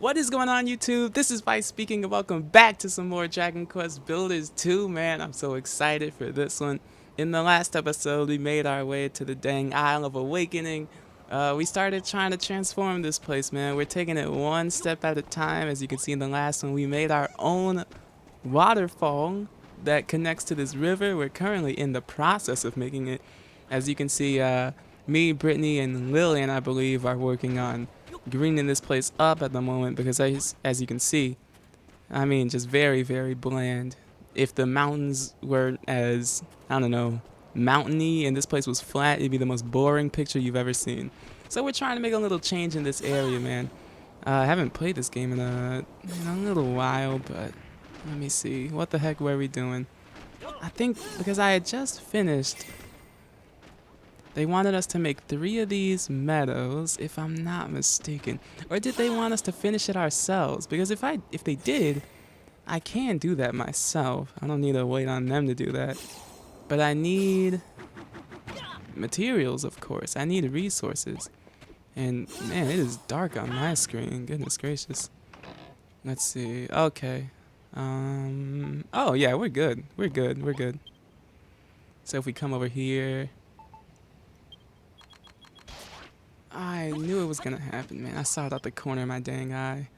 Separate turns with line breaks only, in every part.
What is going on, YouTube? This is Vyse speaking, and welcome back to some more Dragon Quest Builders 2. Man, I'm so excited for this one. In the last episode, we made our way to the dang Isle of Awakening. We started trying to transform this place, man. We're taking it one step at a time. As you can see in the last one, we made our own waterfall that connects to this river. We're currently in the process of making it. As you can see, me, Brittany, and Lillian, I believe, are working on greening this place up at the moment because as you can see, I mean, just very, very bland. If the mountains were as, I don't know, mountainy and this place was flat, it'd be the most boring picture you've ever seen. So we're trying to make a little change in this area, man. I haven't played this game in a little while, but let me see. What the heck were we doing? I think because I had just finished, they wanted us to make 3 of these meadows, if I'm not mistaken. Or did they want us to finish it ourselves? Because if they did, I can do that myself. I don't need to wait on them to do that. But I need materials, of course. I need resources. And man, it is dark on my screen. Goodness gracious. Let's see. Okay. Oh yeah, we're good. We're good. So if we come over here, I knew it was gonna happen, man. I saw it out the corner of my dang eye.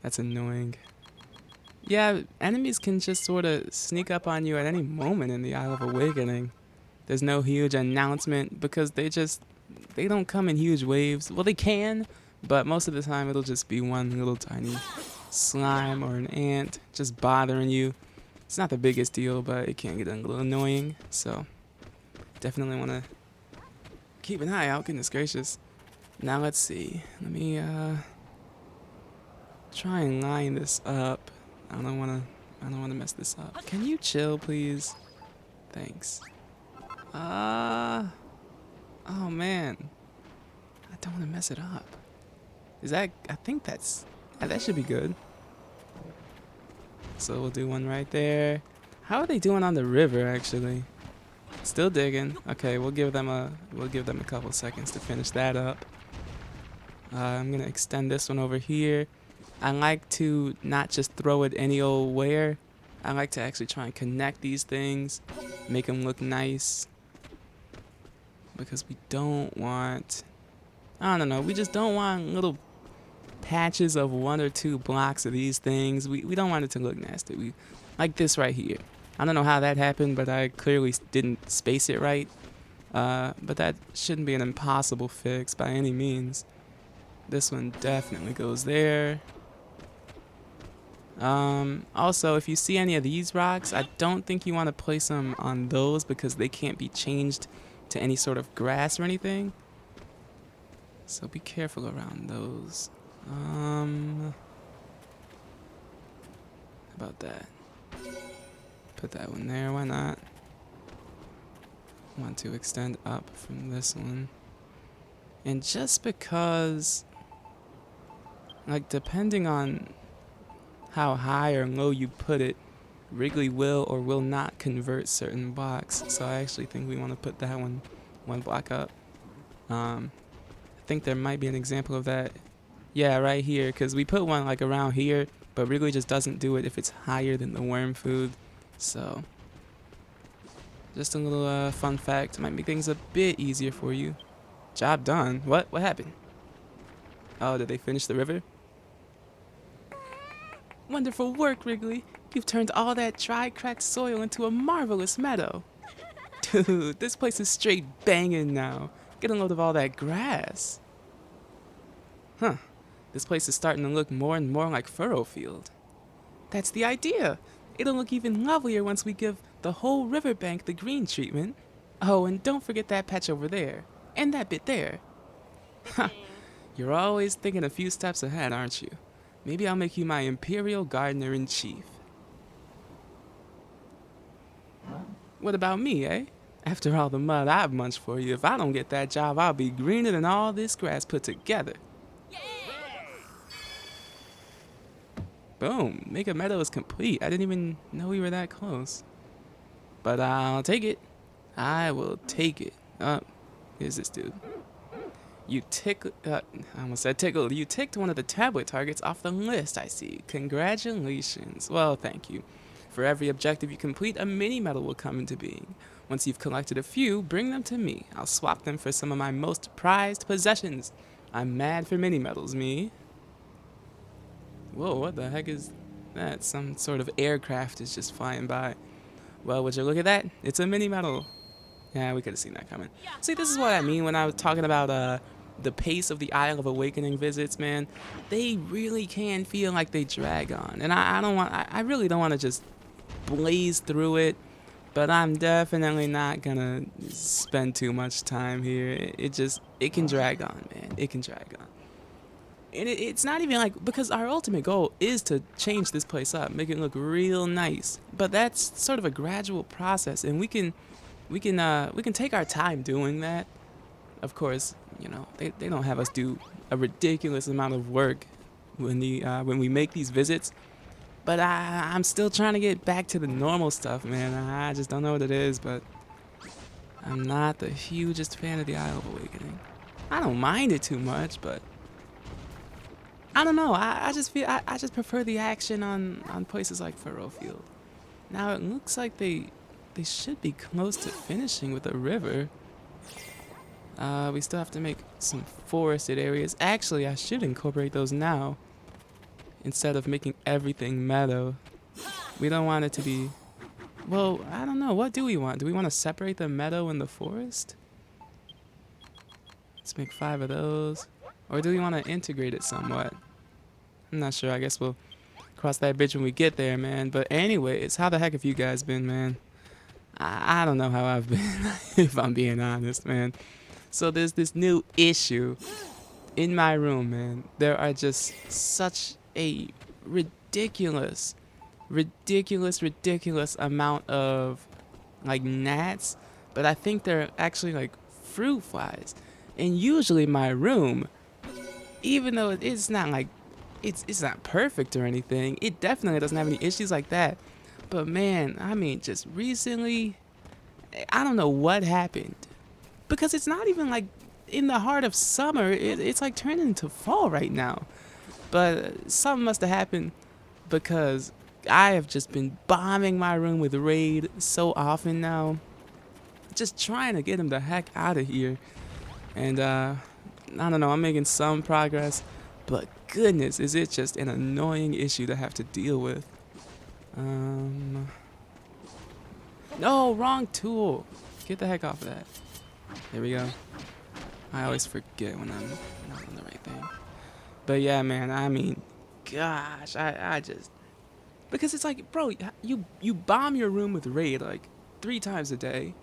That's annoying. Yeah, enemies can just sort of sneak up on you at any moment in the Isle of Awakening. There's no huge announcement because they don't come in huge waves. Well, they can, but most of the time it'll just be one little tiny slime or an ant just bothering you. It's not the biggest deal, but it can get a little annoying. So definitely want to keep an eye out. Goodness gracious. Now let's see. Let me try and line this up. I don't wanna mess this up. Can you chill, please? Thanks. Oh man. I don't wanna mess it up. I think that should be good. So we'll do one right there. How are they doing on the river actually? Still digging. Okay, we'll give them a couple seconds to finish that up. I'm gonna extend this one over here. I like to not just throw it any old where. I like to actually try and connect these things, make them look nice. Because we don't want, I don't know, we just don't want little patches of 1 or 2 blocks of these things. We don't want it to look nasty. Like this right here. I don't know how that happened, but I clearly didn't space it right. But that shouldn't be an impossible fix by any means. This one definitely goes there. Also, if you see any of these rocks, I don't think you want to place them on those because they can't be changed to any sort of grass or anything. So be careful around those. How about that? Put that one there, why not? Want to extend up from this one. And just because, like, depending on how high or low you put it, Wrigley will or will not convert certain blocks. So I actually think we want to put that one block up. I think there might be an example of that. Yeah, right here, because we put one like around here, but Wrigley just doesn't do it if it's higher than the worm food. So just a little fun fact. Might make things a bit easier for you. Job done. What happened? Oh, did they finish the river? Wonderful work, Wrigley. You've turned all that dry, cracked soil into a marvelous meadow. Dude, this place is straight banging now. Get a load of all that grass. Huh. This place is starting to look more and more like furrow field. That's the idea. It'll look even lovelier once we give the whole riverbank the green treatment. Oh, and don't forget that patch over there. And that bit there. Ha! You're always thinking a few steps ahead, aren't you? Maybe I'll make you my Imperial Gardener-in-Chief. What about me, eh? After all the mud I've munched for you, if I don't get that job, I'll be greener than all this grass put together. Yeah. Boom. Make a meadow is complete. I didn't even know we were that close. But I'll take it. I will take it. Oh, here's this dude. You I almost said tickle. You ticked one of the tablet targets off the list, I see. Congratulations. Well, thank you. For every objective you complete, a mini medal will come into being. Once you've collected a few, bring them to me. I'll swap them for some of my most prized possessions. I'm mad for mini medals, me. Whoa, what the heck is that? Some sort of aircraft is just flying by. Well, would you look at that? It's a mini medal. Yeah, we could have seen that coming. See, this is what I mean when I was talking about the pace of the Isle of Awakening visits, man. They really can feel like they drag on. And I really don't want to just blaze through it, but I'm definitely not gonna spend too much time here. It can drag on, man. It can drag on. And it's not even like, because our ultimate goal is to change this place up, make it look real nice. But that's sort of a gradual process, and we can take our time doing that. Of course, they don't have us do a ridiculous amount of work when we make these visits. But I'm still trying to get back to the normal stuff, man. I just don't know what it is, but I'm not the hugest fan of the Isle of Awakening. I don't mind it too much, but I don't know. I just feel I just prefer the action on places like Furrowfield. Now it looks like they should be close to finishing with a river. We still have to make some forested areas. Actually, I should incorporate those now instead of making everything meadow. We don't want it to be... Well, I don't know. What do we want? Do we want to separate the meadow and the forest? Let's make 5 of those. Or do we want to integrate it somewhat? I'm not sure. I guess we'll cross that bridge when we get there, man. But anyways, how the heck have you guys been, man? I don't know how I've been, if I'm being honest, man. So there's this new issue in my room, man. There are just such a ridiculous amount of, like, gnats. But I think they're actually, like, fruit flies. And usually my room, even though it's not, like, it's not perfect or anything, it definitely doesn't have any issues like that. But man, I mean, just recently, I don't know what happened. Because it's not even like in the heart of summer, it's like turning into fall right now. But something must have happened because I have just been bombing my room with raid so often now. Just trying to get him the heck out of here. And I don't know, I'm making some progress. But goodness, is it just an annoying issue to have to deal with. No, wrong tool. Get the heck off of that. There we go. I always forget when I'm not on the right thing. But yeah, man, I mean, gosh, I just... Because it's like, bro, you bomb your room with raid like 3 times a day,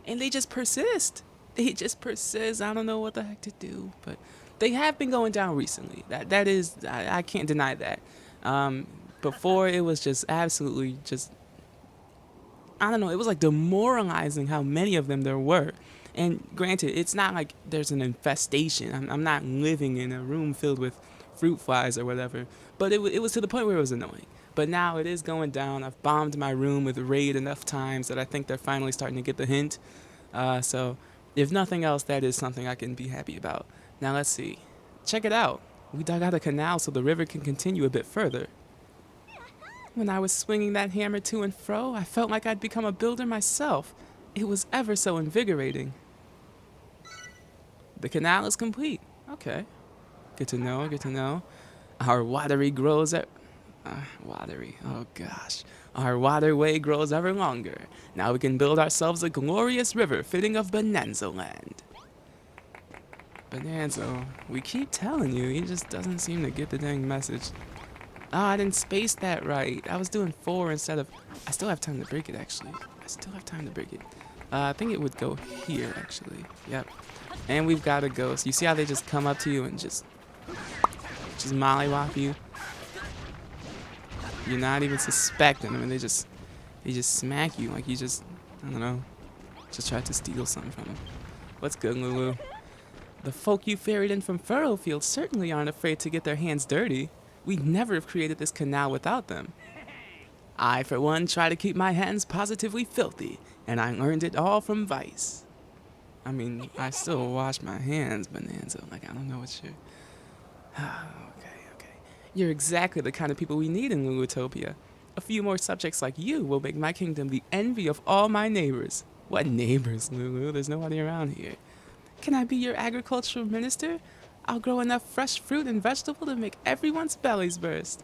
and they just persist. They just persist. I don't know what the heck to do, but they have been going down recently. That is, I can't deny that. Before it was just absolutely just, I don't know, it was like demoralizing how many of them there were. And granted, it's not like there's an infestation. I'm not living in a room filled with fruit flies or whatever. But it was to the point where it was annoying. But now it is going down. I've bombed my room with raid enough times that I think they're finally starting to get the hint. So if nothing else, that is something I can be happy about. Now let's see. Check it out. We dug out a canal so the river can continue a bit further. When I was swinging that hammer to and fro, I felt like I'd become a builder myself. It was ever so invigorating. The canal is complete. Okay. Good to know, good to know. Our watery grows watery. Oh gosh. Our waterway grows ever longer. Now we can build ourselves a glorious river fitting of Bonanza land. Bonanza, we keep telling you, he just doesn't seem to get the dang message. Oh, I didn't space that right. I was doing 4 instead of... I still have time to break it, actually. I still have time to break it. I think it would go here, actually. Yep. And we've got a ghost. You see how they just come up to you and just mollywop you? You're not even suspecting them, and they just smack you like you just, I don't know, just tried to steal something from them. What's good, Lulu? The folk you ferried in from Furrowfield certainly aren't afraid to get their hands dirty. We'd never have created this canal without them. I, for one, try to keep my hands positively filthy, and I learned it all from Vyse. I mean, I still wash my hands, Bonanza. Like, I don't know what you're... okay. You're exactly the kind of people we need in Lulutopia. A few more subjects like you will make my kingdom the envy of all my neighbors. What neighbors, Lulu? There's nobody around here. Can I be your agricultural minister? I'll grow enough fresh fruit and vegetable to make everyone's bellies burst.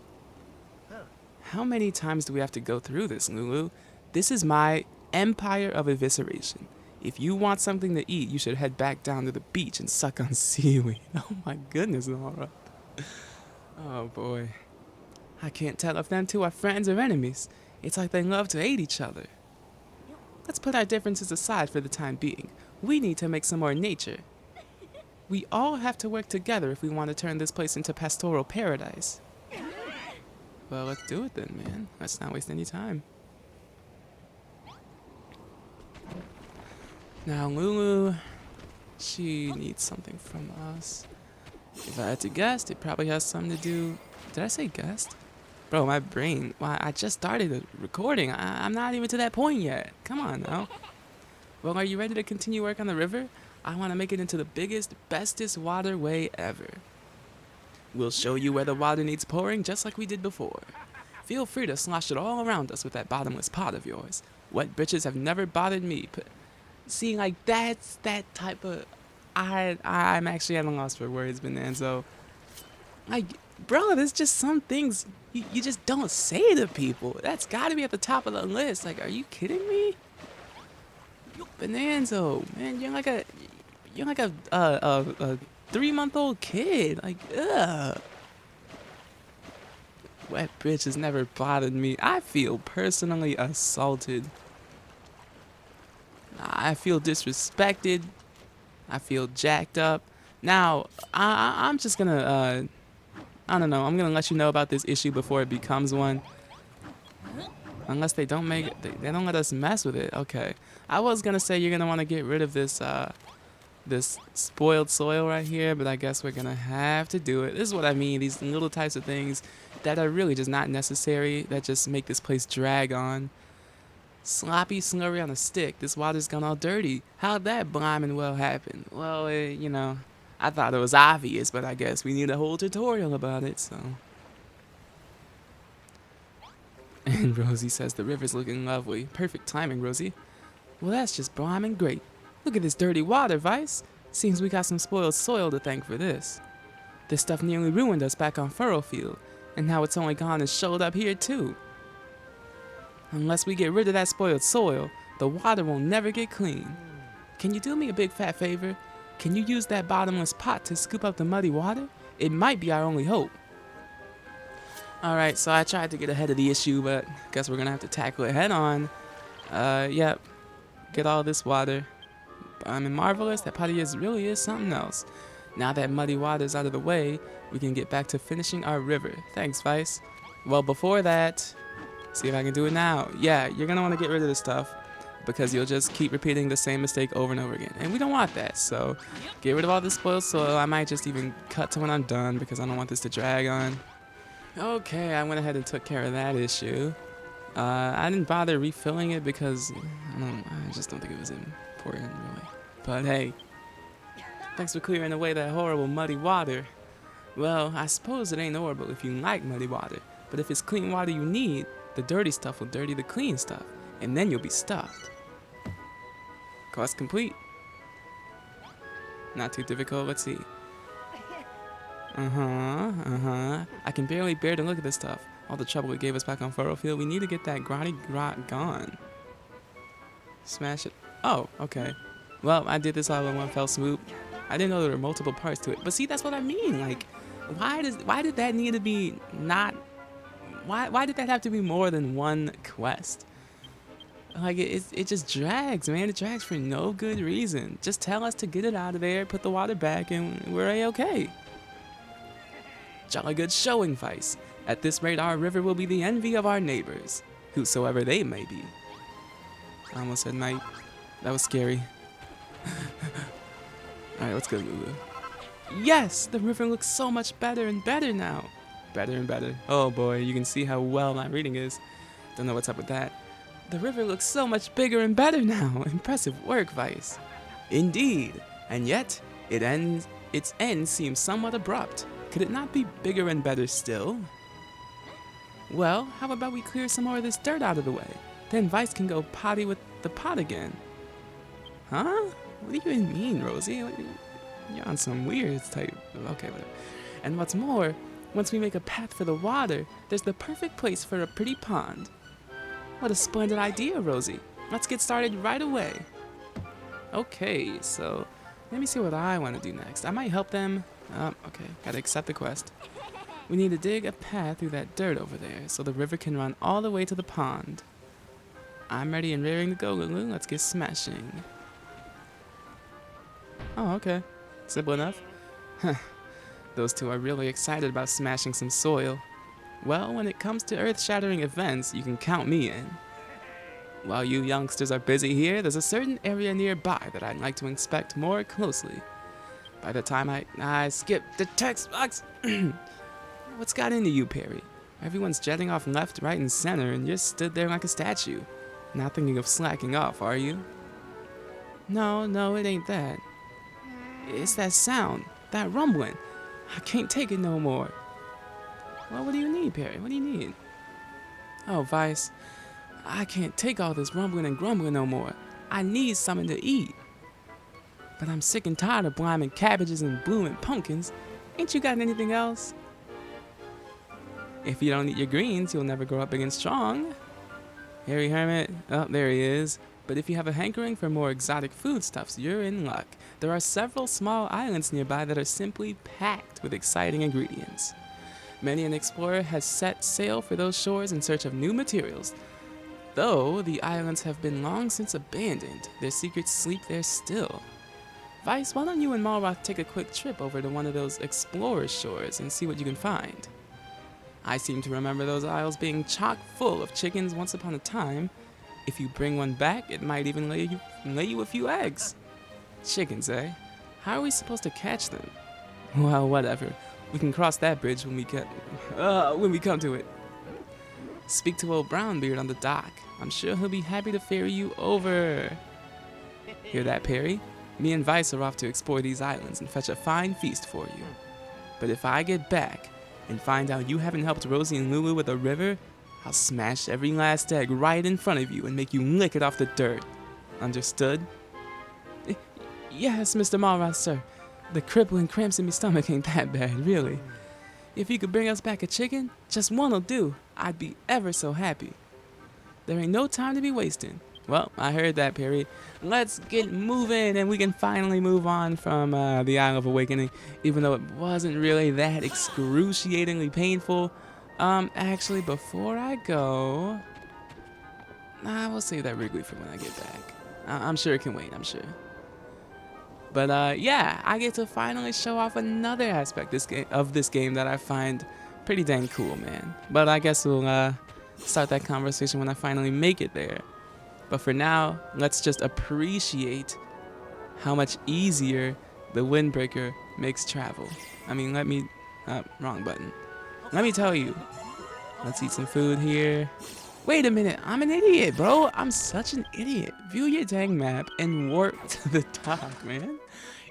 How many times do we have to go through this, Lulu? This is my empire of evisceration. If you want something to eat, you should head back down to the beach and suck on seaweed. Oh my goodness, Laura. Oh boy. I can't tell if them two are friends or enemies. It's like they love to hate each other. Let's put our differences aside for the time being. We need to make some more nature. We all have to work together if we want to turn this place into pastoral paradise. Well, let's do it then, man. Let's not waste any time. Now, Lulu, she needs something from us. If I had to guess, it probably has something to do... Did I say guest? Bro, my brain... Why, I just started recording. I'm not even to that point yet. Come on, now. Well, are you ready to continue work on the river? I want to make it into the biggest, bestest waterway ever. We'll show you where the water needs pouring, just like we did before. Feel free to slosh it all around us with that bottomless pot of yours. Wet bitches have never bothered me. See, like, that's that type of... I'm actually at a loss for words, Bonanza. Like, bro, there's just some things you just don't say to people. That's gotta be at the top of the list. Like, are you kidding me? Bonanza, man, you're like a 3-month-old kid. Like, ugh. Wet bitch has never bothered me. I feel personally assaulted. I feel disrespected. I feel jacked up. Now, I'm just gonna, I don't know. I'm gonna let you know about this issue before it becomes one. Unless they don't make it, they don't let us mess with it. Okay. I was gonna say you're gonna want to get rid of this, this spoiled soil right here, but I guess we're gonna have to do it. This is what I mean. These little types of things that are really just not necessary, that just make this place drag on. Sloppy slurry on a stick. This water's gone all dirty. How'd that blimmin' well happen? Well, you know, I thought it was obvious, but I guess we need a whole tutorial about it, so. And Rosie says the river's looking lovely. Perfect timing, Rosie. Well, that's just blimmin' great. Look at this dirty water, Vyse. Seems we got some spoiled soil to thank for this. This stuff nearly ruined us back on Furrowfield, and now it's only gone and showed up here too. Unless we get rid of that spoiled soil, the water will never get clean. Can you do me a big fat favor? Can you use that bottomless pot to scoop up the muddy water? It might be our only hope. Alright, so I tried to get ahead of the issue, but guess we're gonna have to tackle it head on. Yep. Get all this water. I mean, marvelous. That potty really is something else. Now that muddy water's out of the way, we can get back to finishing our river. Thanks, Vyse. Well, before that, see if I can do it now. Yeah, you're gonna want to get rid of this stuff because you'll just keep repeating the same mistake over and over again. And we don't want that, so get rid of all this spoiled soil. I might just even cut to when I'm done because I don't want this to drag on. Okay, I went ahead and took care of that issue. I didn't bother refilling it because I just don't think it was important, really. But hey, thanks for clearing away that horrible muddy water. Well, I suppose it ain't horrible if you like muddy water, but if it's clean water you need, the dirty stuff will dirty the clean stuff, and then you'll be stuffed. Quest complete. Not too difficult, let's see. I can barely bear to look at this stuff. All the trouble it gave us back on Furrowfield, we need to get that grotty grot gone. Smash it. Oh, okay. Well, I did this all in one fell swoop. I didn't know there were multiple parts to it. But see, that's what I mean. Like, why did that need to be not... Why did that have to be more than one quest? Like, it just drags, man. It drags for no good reason. Just tell us to get it out of there, put the water back, and we're A-okay. Jolly good showing, Vyse. At this rate, our river will be the envy of our neighbors, whosoever they may be. I almost said night. That was scary. Alright, let's go, Lulu. Yes! The river looks so much better and better now. Better and better. Oh boy, you can see how well my reading is. Don't know what's up with that. The river looks so much bigger and better now. Impressive work, Vyse. Indeed, and yet its end seems somewhat abrupt. Could it not be bigger and better still? Well, how about we clear some more of this dirt out of the way? Then Vyse can go potty with the pot again. Huh? What do you even mean, Rosie? You're on some weird type. Okay, whatever. And what's more, once we make a path for the water, there's the perfect place for a pretty pond. What a splendid idea, Rosie. Let's get started right away. Okay, so let me see what I want to do next. I might help them. Okay, gotta accept the quest. We need to dig a path through that dirt over there so the river can run all the way to the pond. I'm ready and raring to go, Lulu. Let's get smashing. Oh, okay. Simple enough. Huh. Those two are really excited about smashing some soil. Well, when it comes to earth-shattering events, you can count me in. While you youngsters are busy here, there's a certain area nearby that I'd like to inspect more closely. By the time I skipped the text box. What's got into you, Perry? Everyone's jetting off left, right, and center, and you stood there like a statue. Not thinking of slacking off, are you? No, it ain't that. It's that sound, that rumbling. I can't take it no more. Well, what do you need, Perry? What do you need? Oh, Vyse, I can't take all this rumbling and grumbling no more. I need something to eat. But I'm sick and tired of bliming cabbages and blooming pumpkins. Ain't you got anything else? If you don't eat your greens, you'll never grow up big and strong. Harry Hermit, oh, there he is. But if you have a hankering for more exotic foodstuffs, you're in luck. There are several small islands nearby that are simply packed with exciting ingredients. Many an explorer has set sail for those shores in search of new materials. Though the islands have been long since abandoned, their secrets sleep there still. Vyse, why don't you and Malroth take a quick trip over to one of those explorer shores and see what you can find? I seem to remember those isles being chock full of chickens once upon a time. If you bring one back, it might even lay you a few eggs. Chickens, eh? How are we supposed to catch them? Well, whatever. We can cross that bridge when we come to it. Speak to old Brownbeard on the dock. I'm sure he'll be happy to ferry you over. Hear that, Perry? Me and Vyse are off to explore these islands and fetch a fine feast for you. But if I get back and find out you haven't helped Rosie and Lulu with the river, I'll smash every last egg right in front of you and make you lick it off the dirt. Understood? Yes, Mr. Malroth, sir. The crippling cramps in my stomach ain't that bad, really. If you could bring us back a chicken, just one'll do. I'd be ever so happy. There ain't no time to be wasting. Well, I heard that, Perry. Let's get moving, and we can finally move on from the Isle of Awakening, even though it wasn't really that excruciatingly painful. Actually, before I go, we'll save that Wrigley for when I get back. I'm sure it can wait, I'm sure. But yeah, I get to finally show off another aspect of this game that I find pretty dang cool, man. But I guess we'll start that conversation when I finally make it there. But for now, let's just appreciate how much easier the Windbreaker makes travel. I mean, wrong button. Let me tell you. Let's eat some food here. Wait a minute, I'm an idiot, bro. I'm such an idiot. View your dang map and warp to the dock, man.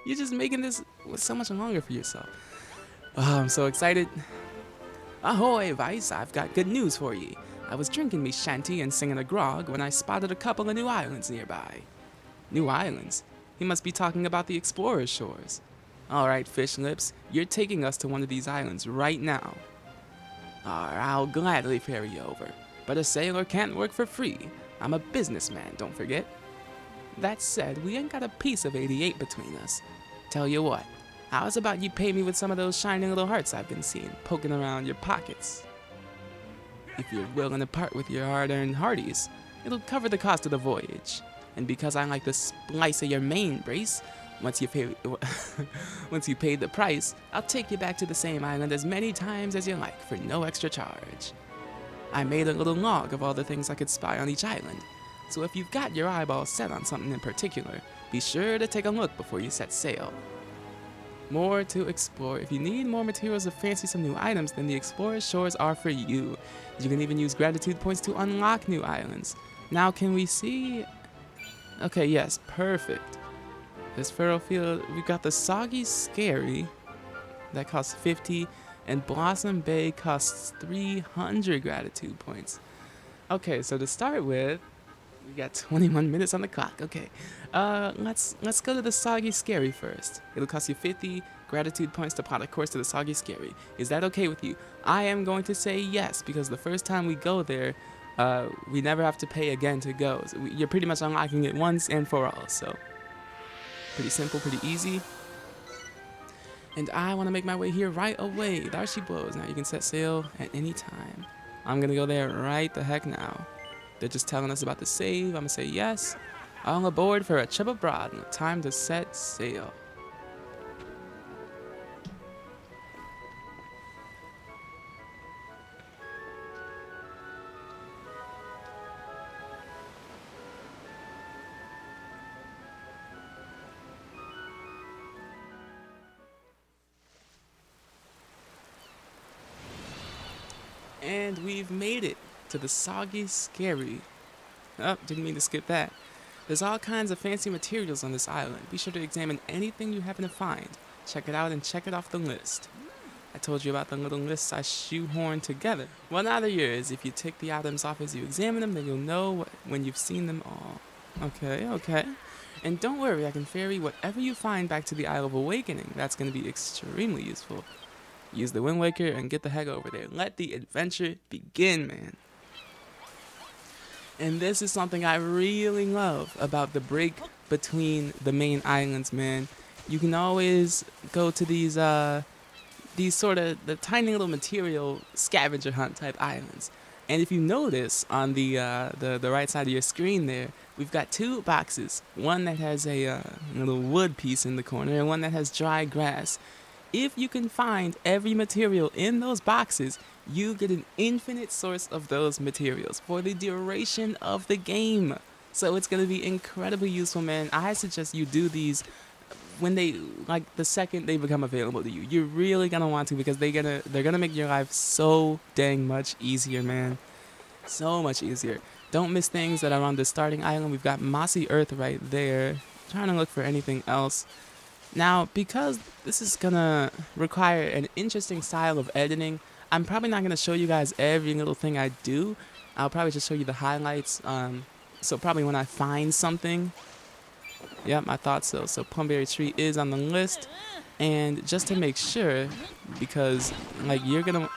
You're just making this so much longer for yourself. Oh, I'm so excited. Ahoy, Vyse, I've got good news for ye. I was drinking me shanty and singing a grog when I spotted a couple of new islands nearby. New islands? He must be talking about the explorer's shores. Alright, Fish Lips, you're taking us to one of these islands right now. I'll gladly ferry you over. But a sailor can't work for free. I'm a businessman, don't forget. That said, we ain't got a piece of 88 between us. Tell you what, how's about you pay me with some of those shiny little hearts I've been seeing poking around your pockets? If you're willing to part with your hard-earned hearties, it'll cover the cost of the voyage. And because I like the splice of your main brace, once you paid the price, I'll take you back to the same island as many times as you like for no extra charge. I made a little log of all the things I could spy on each island, so if you've got your eyeballs set on something in particular, be sure to take a look before you set sail. More to explore. If you need more materials or fancy some new items, then the Explorer's Shores are for you. You can even use gratitude points to unlock new islands. Now can we see? Okay, yes, perfect. This Feral Field, we got the Soggy Skerry that costs 50, and Blossom Bay costs 300 gratitude points. Okay, so to start with, we got 21 minutes on the clock. Okay, let's go to the Soggy Skerry first. It'll cost you 50 gratitude points to plot a course to the Soggy Skerry. Is that okay with you? I am going to say yes, because the first time we go there, we never have to pay again to go. So you're pretty much unlocking it once and for all. So pretty simple, pretty easy. And I want to make my way here right away. There she blows. Now you can set sail at any time. I'm gonna go there right the heck now. They're just telling us about the save. I'm gonna say yes. All aboard for a trip abroad. Time to set sail. And we've made it to the Soggy Skerry. Oh, didn't mean to skip that. There's all kinds of fancy materials on this island. Be sure to examine anything you happen to find. Check it out and check it off the list. I told you about the little lists I shoehorned together. Well, now they're yours. If you tick the items off as you examine them, then you'll know when you've seen them all. Okay, okay. And don't worry, I can ferry whatever you find back to the Isle of Awakening. That's going to be extremely useful. Use the Wind Waker and get the heck over there. Let the adventure begin, man. And this is something I really love about the break between the main islands, man. You can always go to these sort of the tiny little material scavenger hunt type islands. And if you notice on the right side of your screen there, we've got two boxes. One that has a little wood piece in the corner and one that has dry grass. If you can find every material in those boxes, you get an infinite source of those materials for the duration of the game. So it's going to be incredibly useful, man. I suggest you do these when the second they become available to you. You're really going to want to, because they're going to make your life so dang much easier, man. So much easier. Don't miss things that are on the starting island. We've got mossy earth right there. I'm trying to look for anything else. Now, because this is gonna require an interesting style of editing, I'm probably not gonna show you guys every little thing I do. I'll probably just show you the highlights. So probably when I find something. Yep, I thought so. So Plumberry Tree is on the list. And just to make sure, because like you're gonna...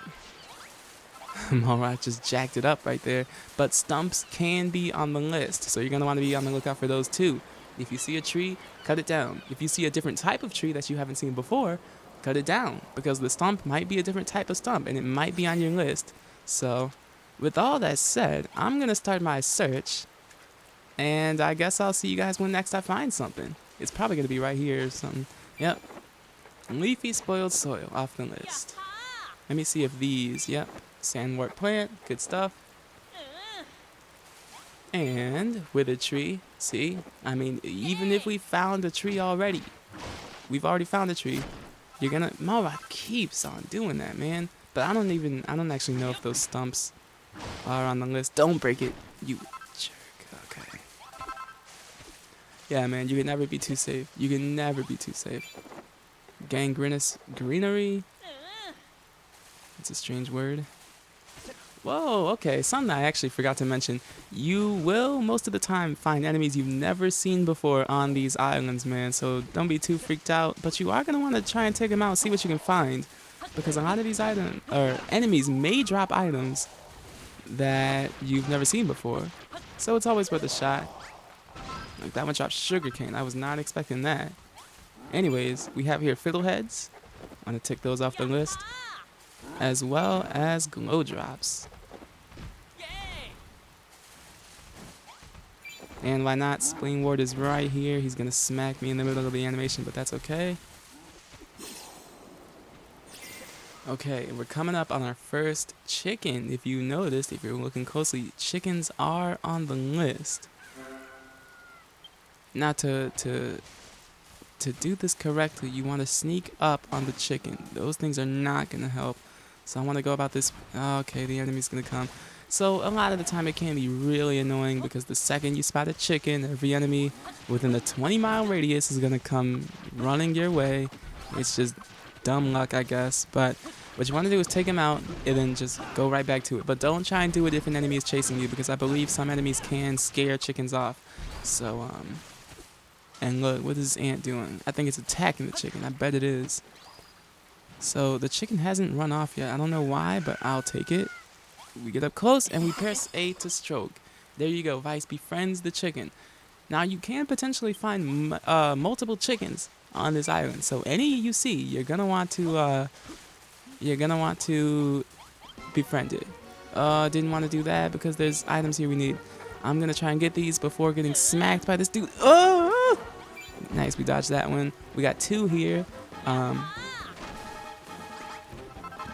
Alright, just jacked it up right there. But stumps can be on the list. So you're gonna want to be on the lookout for those too. If you see a tree, cut it down. If you see a different type of tree that you haven't seen before, cut it down, because the stump might be a different type of stump and it might be on your list. So with all that said, I'm going to start my search, and I guess I'll see you guys when next I find something. It's probably going to be right here or something. Yep. Leafy spoiled soil off the list. Let me see if these, yep. Sandwort plant, good stuff. And withered tree, see? I mean, even if we found a tree already, we've already found a tree. You're gonna... Mara keeps on doing that, man. But I don't actually know if those stumps are on the list. Don't break it, you jerk. Okay. Yeah, man, you can never be too safe. You can never be too safe. Gangrenous greenery. It's a strange word. Whoa, okay, something I actually forgot to mention. You will, most of the time, find enemies you've never seen before on these islands, man. So don't be too freaked out. But you are going to want to try and take them out and see what you can find. Because a lot of these enemies may drop items that you've never seen before. So it's always worth a shot. Like that one dropped sugarcane. I was not expecting that. Anyways, we have here fiddleheads. I'm going to tick those off the list. As well as glow drops. And why not? Spleen Ward is right here. He's gonna smack me in the middle of the animation, but that's okay. Okay, we're coming up on our first chicken. If you noticed, if you're looking closely, chickens are on the list. Now to do this correctly, you want to sneak up on the chicken. Those things are not gonna help. So I want to go about this. Okay, the enemy's gonna come. So a lot of the time it can be really annoying because the second you spot a chicken, every enemy within a 20-mile radius is gonna come running your way. It's just dumb luck, I guess. But what you want to do is take them out and then just go right back to it. But don't try and do it if an enemy is chasing you, because I believe some enemies can scare chickens off. So, and look, what is this ant doing? I think it's attacking the chicken. I bet it is. So the chicken hasn't run off yet. I don't know why, but I'll take it. We get up close and we press A to stroke. There you go. Vyse befriends the chicken. Now you can potentially find multiple chickens on this island. So any you see, you're gonna want to befriend it. Didn't want to do that because there's items here we need. I'm gonna try and get these before getting smacked by this dude. Oh! Nice, we dodged that one. We got 2 here.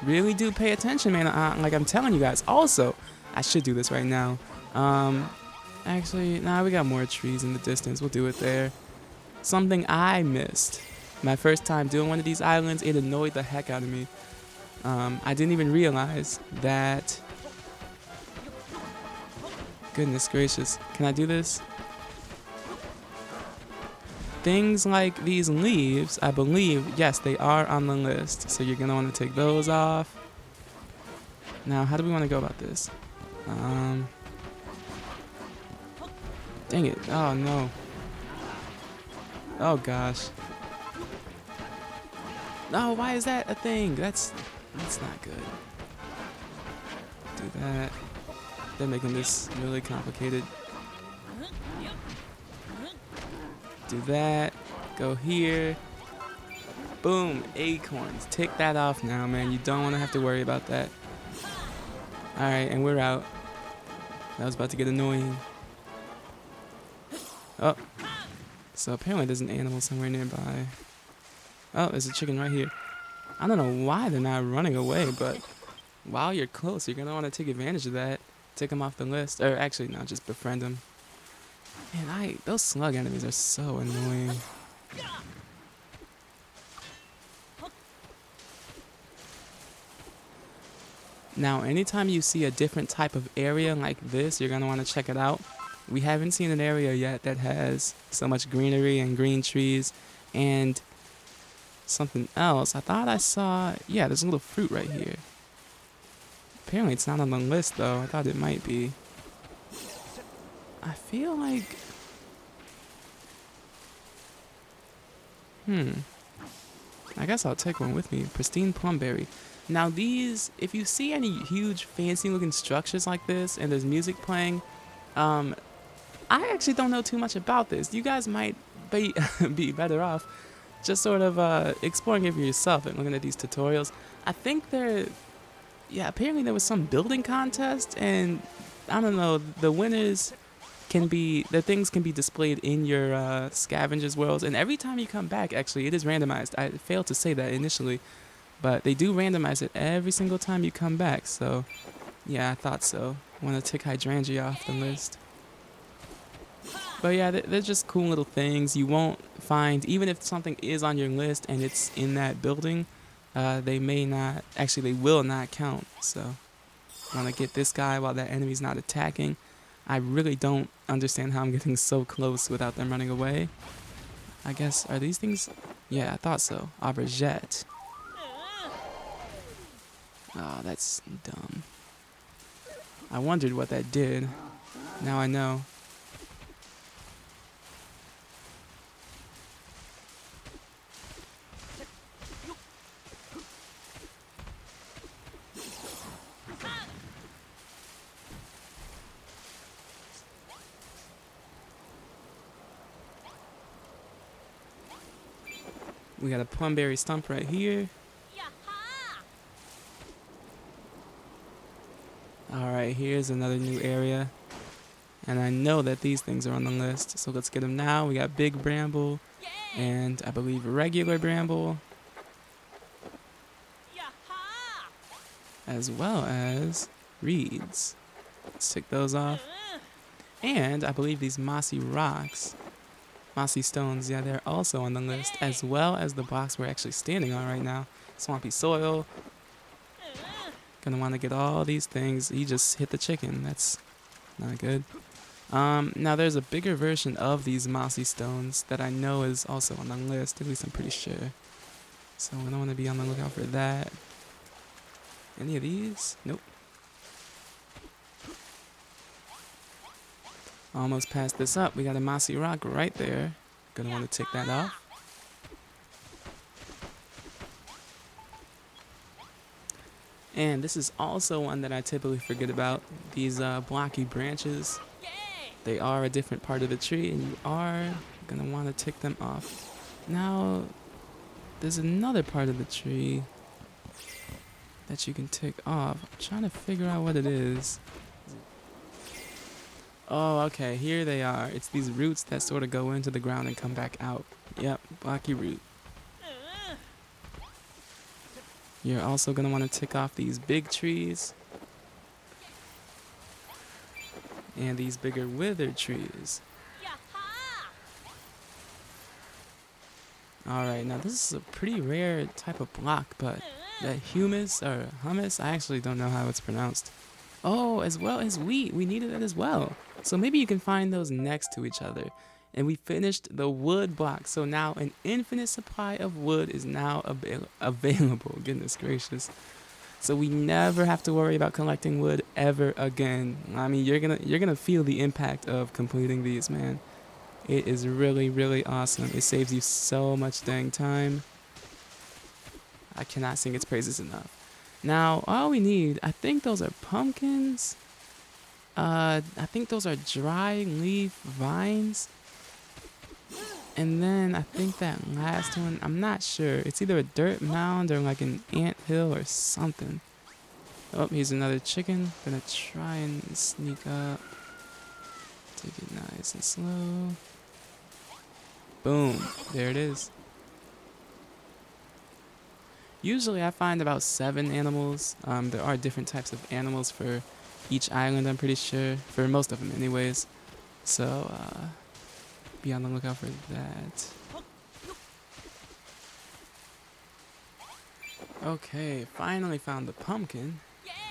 Really do pay attention, man. Like I'm telling you guys. Also, I should do this right now. Actually, nah, we got more trees in the distance. We'll do it there. Something I missed. My first time doing one of these islands, it annoyed the heck out of me. I didn't even realize that... Goodness gracious. Can I do this? Things like these leaves, I believe, yes, they are on the list. So you're going to want to take those off. Now, how do we want to go about this? Dang it. Oh, no. Oh, gosh. No, why is that a thing? That's not good. Do that. They're making this really complicated. Do that. Go here. Boom. Acorns. Take that off now, man. You don't want to have to worry about that. Alright, and we're out. That was about to get annoying. Oh. So apparently there's an animal somewhere nearby. Oh, there's a chicken right here. I don't know why they're not running away, but while you're close, you're going to want to take advantage of that. Take them off the list. Or actually, no, just befriend them. Man, those slug enemies are so annoying. Now, anytime you see a different type of area like this, you're going to want to check it out. We haven't seen an area yet that has so much greenery and green trees and something else. I thought I saw, yeah, there's a little fruit right here. Apparently it's not on the list though. I thought it might be. I feel like, I guess I'll take one with me. Pristine plumberry. Now these, if you see any huge fancy looking structures like this and there's music playing, I actually don't know too much about this. You guys might be better off just sort of exploring it for yourself and looking at these tutorials. I think apparently there was some building contest, and I don't know, the winners the things can be displayed in your Scavenger's worlds, and every time you come back, actually, it is randomized. I failed to say that initially, but they do randomize it every single time you come back, so yeah, I thought so. Want to tick hydrangea off the list. But yeah, they're just cool little things. You won't find, even if something is on your list and it's in that building, they will not count. So, want to get this guy while that enemy's not attacking. I really don't understand how I'm getting so close without them running away. I guess, are these things? Yeah, I thought so. Aubergette. Oh, that's dumb. I wondered what that did. Now I know. We got a plumberry stump right here. Alright, here's another new area. And I know that these things are on the list, so let's get them now. We got big bramble, and I believe regular bramble, as well as reeds. Let's take those off. And I believe these mossy rocks, mossy stones, yeah, they're also on the list, as well as the box we're actually standing on right now. Swampy soil. Gonna want to get all these things. He just hit the chicken. That's not good. Now there's a bigger version of these mossy stones that I know is also on the list. At least I'm pretty sure. So I don't want to be on the lookout for that. Any of these? Nope. Almost passed this up. We got a mossy rock right there. Gonna want to take that off. And this is also one that I typically forget about. These blocky branches. They are a different part of the tree, and you are gonna want to take them off. Now, there's another part of the tree that you can take off. I'm trying to figure out what it is. Oh, okay, here they are. It's these roots that sort of go into the ground and come back out. Yep, blocky root. You're also gonna want to take off these big trees and these bigger withered trees. Alright, now this is a pretty rare type of block, but that humus or hummus, I actually don't know how it's pronounced. Oh, as well as wheat, we needed that as well. So maybe you can find those next to each other. And we finished the wood block, so now an infinite supply of wood is now available. Goodness gracious. So we never have to worry about collecting wood ever again. I mean, you're gonna feel the impact of completing these, man. It is really, really awesome. It saves you so much dang time. I cannot sing its praises enough. Now, all we need, I think those are pumpkins. I think those are dry leaf vines. And then I think that last one, I'm not sure. It's either a dirt mound or like an ant hill or something. Oh, here's another chicken. Gonna try and sneak up. Take it nice and slow. Boom. There it is. Usually I find about 7 animals. There are different types of animals for each island, I'm pretty sure. For most of them anyways. So, be on the lookout for that. Okay, finally found the pumpkin.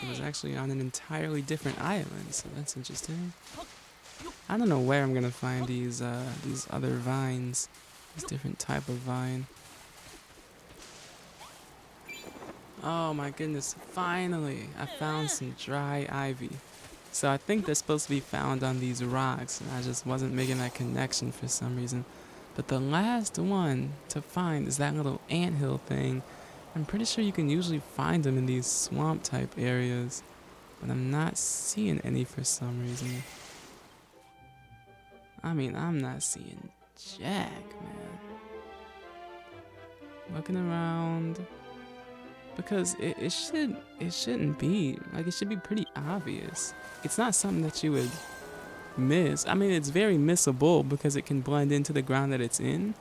It was actually on an entirely different island, so that's interesting. I don't know where I'm gonna find these other vines. This different type of vine. Oh my goodness, finally! I found some dry ivy. So I think they're supposed to be found on these rocks, and I just wasn't making that connection for some reason. But the last one to find is that little anthill thing. I'm pretty sure you can usually find them in these swamp type areas, but I'm not seeing any for some reason. I mean, I'm not seeing jack, man. Looking around, because it shouldn't be, like, it should be pretty obvious. It's not something that you would miss. I mean, it's very missable because it can blend into the ground that it's in.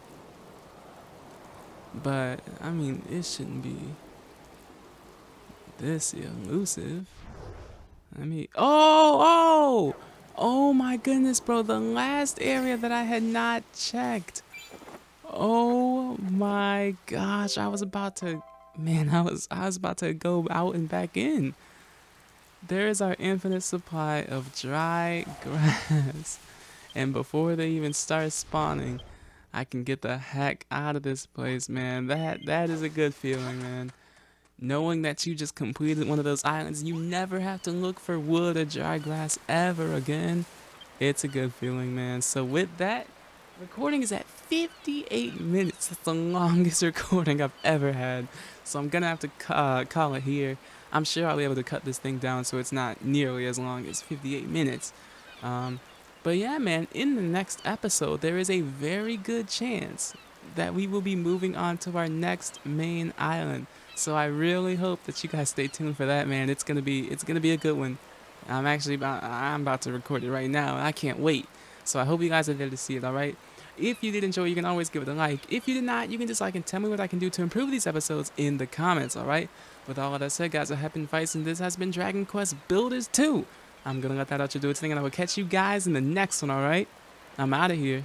But, I mean, it shouldn't be this elusive. I mean, oh my goodness, bro. The last area that I had not checked. Oh my gosh. I was about to go out and back in. There is our infinite supply of dry grass. And before they even start spawning, I can get the heck out of this place, man. That is a good feeling, man. Knowing that you just completed one of those islands, you never have to look for wood or dry grass ever again. It's a good feeling, man. So with that, recording is at 58 minutes. That's the longest recording I've ever had. So I'm gonna have to call it here. I'm sure I'll be able to cut this thing down so it's not nearly as long as 58 minutes. But yeah, man, in the next episode, there is a very good chance that we will be moving on to our next main island. So I really hope that you guys stay tuned for that, man. It's gonna be a good one. I'm about to record it right now. I can't wait. So I hope you guys are there to see it, alright? If you did enjoy, you can always give it a like. If you did not, you can dislike and tell me what I can do to improve these episodes in the comments, alright? With all of that said, guys, I have been Vyse, and this has been Dragon Quest Builders 2. I'm gonna let that outro do its thing, and I will catch you guys in the next one, alright? I'm out of here.